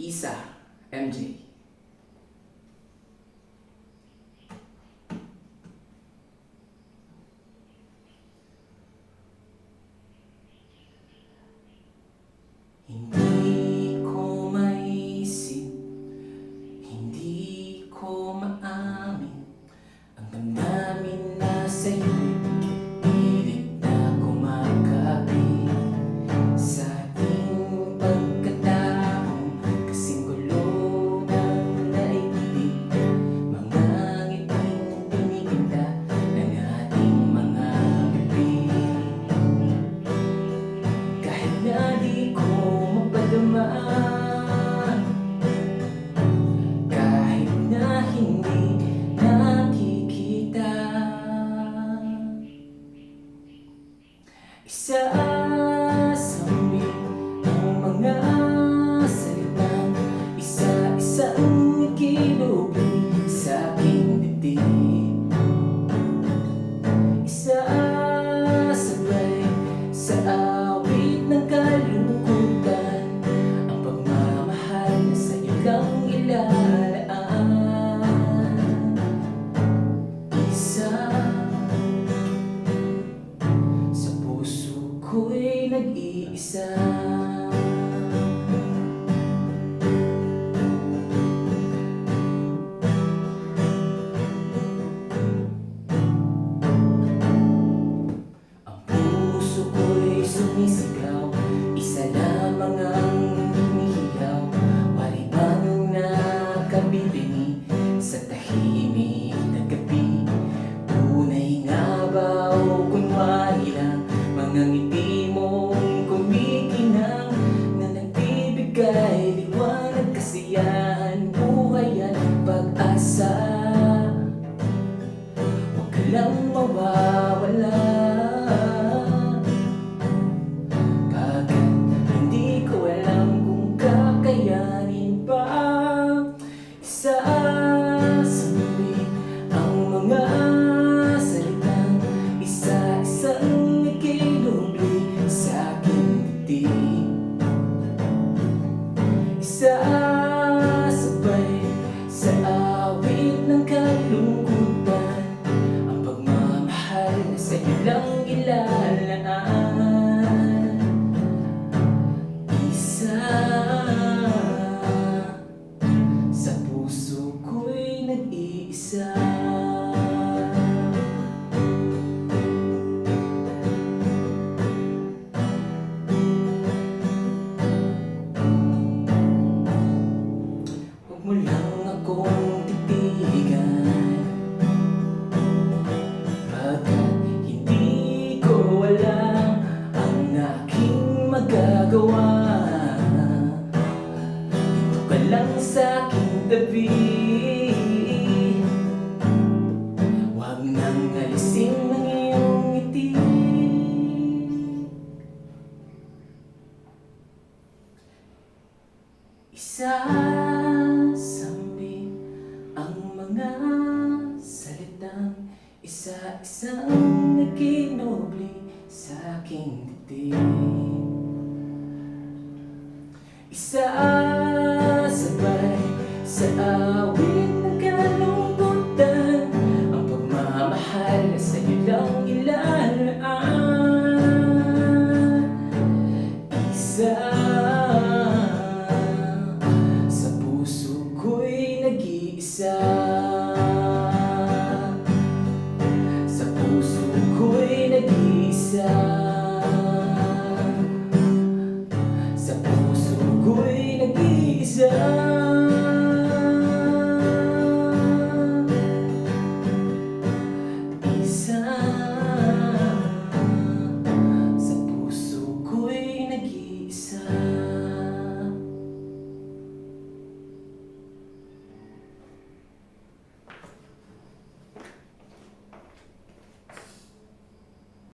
Isa, MJ. Hindi ko maisip, hindi ko maamin ang damdamin na sa'yo'y pilit na kumakapit sa ating pagkatao. Kasing gulo ng naibig, mga ngiting tinitinda ng ating mga bibig. Kahit na di ko mapadama, kahit na hindi nakikita, isasambit ang mga salitang isa-isang ikinubli sa aking dibdib. Isasabay sa awit ng kalungkutan ang pagmamahal na sa'yo lang ilalaan. Isa sa puso ko'y nag-iisa. Sumisigaw, isa lamang ang hinihiyaw. Wari bang nakabibini sa tahimik na gabi? Tunay nga ba o kunwari lang mga ngiti mong kumikinang na nagbibigay liwanag, kasiyahan, buhay at pag-asa? Huwag ka lang mawawala. Isasambit ang mga salitang isa-isang ikinubli sa aking dibdib. Isasabay sa awit ng kalungkutan ang pagmamahal na sa'yo lang ilalaan. Isa sa puso ko'y nag-iisa. Huwag mo lang akong titigan, pagkat hindi ko alam ang aking magagawa. Dito ka lang sa aking tabi, huwag nang alisin ang iyong ngiti. Isasambit ang mga salitang isa-isang ikinubli sa aking dibdib. Isasabay sa awit ng kalungkutan ang pagmamahal na sa'yo lang ilalaan. Isa sa puso ko'y nag-iisa. Sa puso ko'y nag-iisa. Sa puso ko'y nag-iisa.